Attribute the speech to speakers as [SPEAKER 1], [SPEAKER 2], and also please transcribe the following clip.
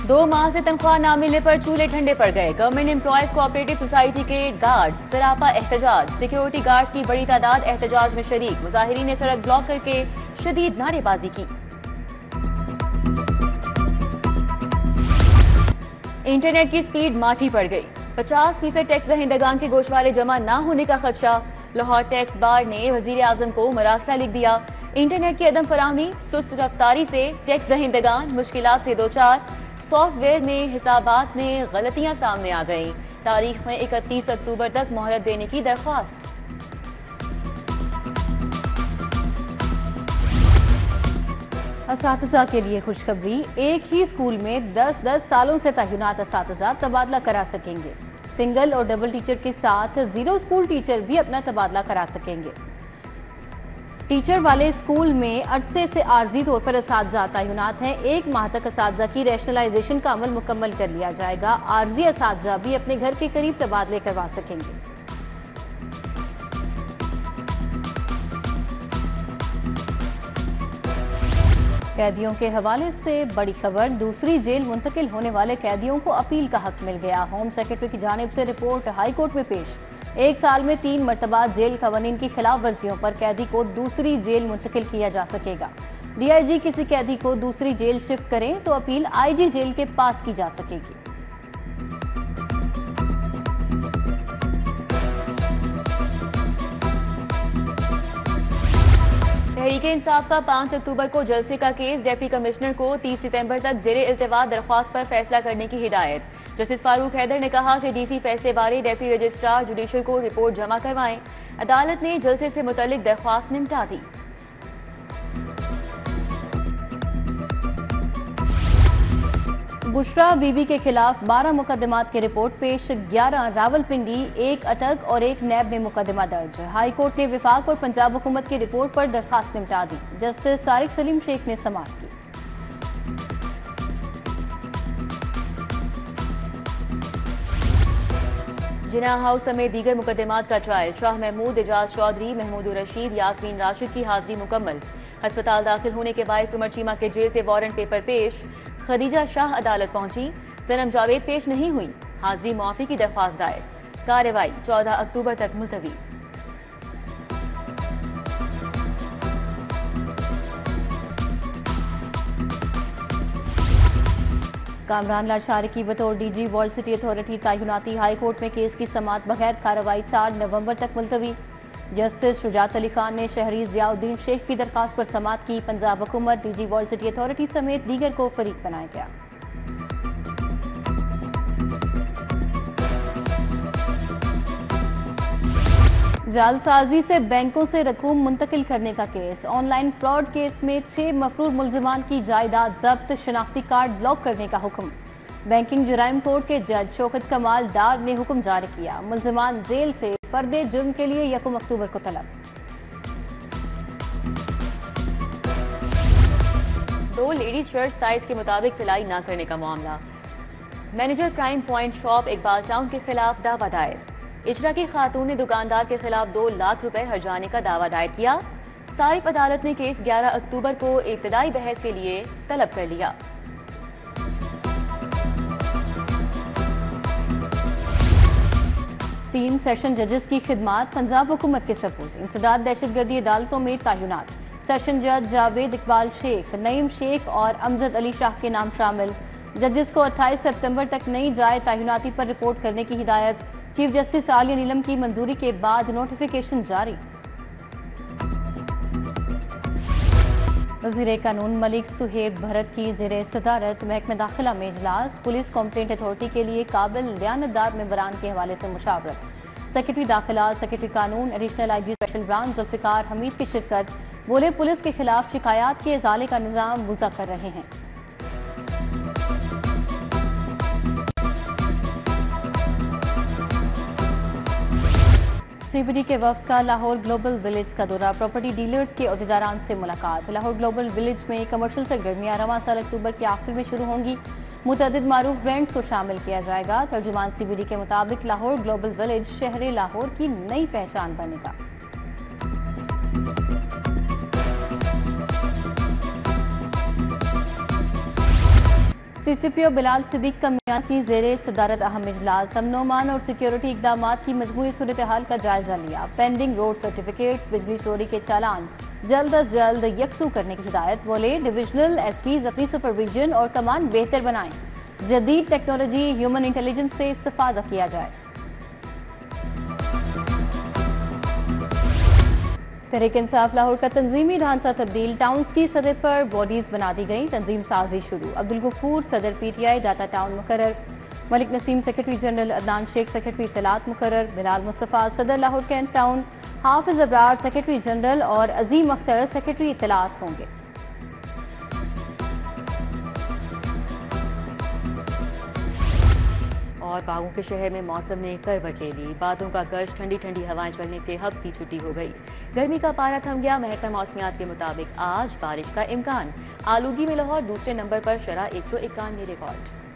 [SPEAKER 1] 2 माह से तनख्वाह ना मिलने पर चूल्हे ठंडे पड़ गए। गवर्नमेंट एम्प्लॉयज कोऑपरेटिव सोसाइटी के गार्ड्स सरापा एहतजाज। सिक्योरिटी गार्ड्स की बड़ी तादाद एहतजाज में शरीक। मुजाहिरीन ने सड़क ब्लॉक करके शदीद नारेबाजी की। इंटरनेट की स्पीड माठी पड़ गई। 50% टैक्स दहिंदगान के गोशवारे जमा ना होने का खदशा। लाहौर टैक्स बार ने वजीर आजम को मरासला लिख दिया। इंटरनेट की अदम फराहमी, सुस्त रफ्तारी से टैक्स दहिंदगान मुश्किलात से दो चार। सॉफ्टवेयर में हिसाबात में गलतियां सामने आ गईं। तारीख में 31 अक्टूबर तक मोहलत देने की दरख्वास्त।
[SPEAKER 2] असातिज़ा के लिए खुशखबरी। एक ही स्कूल में 10-10 सालों से तैनात असातिज़ा तबादला करा सकेंगे। सिंगल और डबल टीचर के साथ जीरो स्कूल टीचर भी अपना तबादला करा सकेंगे। टीचर वाले स्कूल में अरसे से आर्जी तौर पर असातिज़ा तैनात हैं। 1 माह तक असातिज़ा की रैशनलाइजेशन का अमल मुकम्मल कर लिया जाएगा। आर्जी असातिज़ा भी अपने घर के करीब तबादले करवा सकेंगे। कैदियों के हवाले से बड़ी खबर। दूसरी जेल मुंतकिल होने वाले कैदियों को अपील का हक मिल गया। होम सेक्रेटरी की जानिब से रिपोर्ट हाई कोर्ट में पेश। 1 साल में 3 मरतबा जेल कवानीन की खिलाफ वर्जियों पर कैदी को दूसरी जेल मुंतकिल किया जा सकेगा। DIG किसी कैदी को दूसरी जेल शिफ्ट करें तो अपील IG जेल के पास की जा सकेगी।
[SPEAKER 1] तहरीके इंसाफ का 5 अक्टूबर को जलसे का केस। डिप्टी कमिश्नर को 30 सितंबर तक जेरे इल्तिवा दरख्वास्त पर फैसला करने की हिदायत। जस्टिस फारूक हैदर ने कहा कि DC फैसले बारे डिप्टी रजिस्ट्रार जुडिशल को रिपोर्ट जमा करवाएं। अदालत ने जलसे से मुतल्लिक दरख्वास्त निपटा दी।
[SPEAKER 2] बुशरा बीबी के खिलाफ 12 मुकदमात की रिपोर्ट पेश। 11 रावलपिंडी, 1 अटक और 1 नैब में मुकदमा दर्ज। हाई कोर्ट ने विफाक और पंजाब हुकूमत की रिपोर्ट पर दरखास्त निपटा दी। जस्टिस तारिक सलीम शेख ने समाअत की।
[SPEAKER 1] जिना हाउस समेत दीगर मुकदमात का ट्रायल। शाह महमूद, एजाज चौधरी, महमूद रशीद, यास्मीन राशिद की हाजिरी मुकम्मल। अस्पताल दाखिल होने के बायस उमर चीमा के जेल से वारंट पेपर पेश। खदीजा शाह अदालत पहुंची। सनम जावेद पेश नहीं हुई। हाजिरी मुआफी की दरख्वास्त दायर। कार्रवाई 14 अक्टूबर तक मुलतवी।
[SPEAKER 2] कामरान लाशारी की बतौर DG वर्ल्ड सिटी अथॉरिटी तैनाती। हाई कोर्ट में केस की समाअत बगैर कार्रवाई 4 नवंबर तक मुलतवी। जस्टिस शुजात अली खान ने शहरी जियाउद्दीन शेख की दरखास्त पर समाअत की। पंजाब हुकूमत, DG वर्ल्ड सिटी अथॉरिटी समेत दीगर को फरीक बनाया गया। जालसाजी से बैंकों से रकूम मुंतकिल करने का केस। ऑनलाइन फ्रॉड केस में 6 मफरूर मुल्जिमान की जायदाद जब्त, शनाख्ती कार्ड ब्लॉक करने का हुक्म। बैंकिंग जुराइम कोर्ट के जज शौकत कमाल डार ने हुक्म जारी किया। मुल्जिमान जेल से फर्दे जुर्म के लिए 1 अक्टूबर को तलब।
[SPEAKER 1] 2 लेडीज शर्ट साइज के मुताबिक सिलाई न करने का मामला। Manager prime point shop Iqbal town के खिलाफ दावा दायर। इजरा की खातून ने दुकानदार के खिलाफ 2 लाख रुपए हर्जाने का दावा दायर किया। सारिफ अदालत ने केस 11 अक्टूबर को इब्तदाई बहस के लिए तलब कर लिया।
[SPEAKER 2] तीन सेशन जजेस की खिदमात पंजाब हुकूमत के सपूत। इंसदाद दहशतगर्दी अदालतों में तैनात। सेशन जज जावेद इकबाल शेख, नईम शेख और अमजद अली शाह के नाम शामिल। जजेस को 28 सितंबर तक नई जाए तैनाती पर रिपोर्ट करने की हिदायत। चीफ जस्टिस आलिया नीलम की मंजूरी के बाद नोटिफिकेशन जारी। वज़ीर कानून मलिक सुहेब भरत की ज़ेरे सदारत महकमे दाखिला में इजलास। पुलिस कंप्लेंट अथॉरिटी के लिए काबिल दयानतदार मेंबरान के हवाले से मुशावरत। सेक्रेटरी दाखिला, सेक्रेटरी कानून, additional IG special branch Zulfiqar Hamid की शिरकत। बोले पुलिस के खिलाफ शिकायत के इजाले का निज़ाम वज़ा कर रहे हैं। CBD के वफ्द का लाहौर ग्लोबल विलेज का दौरा। प्रॉपर्टी डीलर्स के अहदेदारान से मुलाकात। लाहौर ग्लोबल विलेज में कमर्शियल सरगर्मियाँ रवां साल अक्टूबर के आखिर में शुरू होंगी। मुतअद्दिद मारूफ ब्रांड्स को शामिल किया जाएगा। तर्जुमान CBD के मुताबिक लाहौर ग्लोबल विलेज शहर लाहौर की नई पहचान बनेगा। CCP और बिलाल सिद्दीक कमियान की जेरे सदारत अहम इजलास अमन और सिक्योरिटी इकदाम की मजमूई सूरत हाल का जायजा लिया। पेंडिंग रोड सर्टिफिकेट, बिजली चोरी के चालान जल्द अज जल्द यकसू करने की हिदायत। बोले डिविजनल SPs अपनी सुपरविजन और कमांड बेहतर बनाएं। जदीद टेक्नोलॉजी, ह्यूमन इंटेलिजेंस से इस्तेफादा किया जाए। तहरीक इंसाफ लाहौर का तंजीमी ढांचा तब्दील, टाउन्स की सतह पर बॉडीज बना दी गई, तंजीम साजी शुरू। अब्दुल गफूर सदर PTI डाटा टाउन मुकर्रर, Malik Naseem secretary general, Adnan Sheikh secretary इत्तलात मुकर्रर, बिलाल मुस्तफ़ा सदर Lahore cantt town, Hafiz Abrar secretary general और अजीम अख्तर सेक्रेटरी इत्तलात होंगे।
[SPEAKER 1] और बागों के शहर में मौसम ने करवट ले ली। बादलों का गर्ज, ठंडी ठंडी हवाएं चलने से हब्स की छुट्टी हो गई। गर्मी का पारा थम गया। महकमा मौसमियात के मुताबिक आज बारिश का इम्कान। आलूगी में लाहौर दूसरे नंबर पर शरह 191 रिकॉर्ड।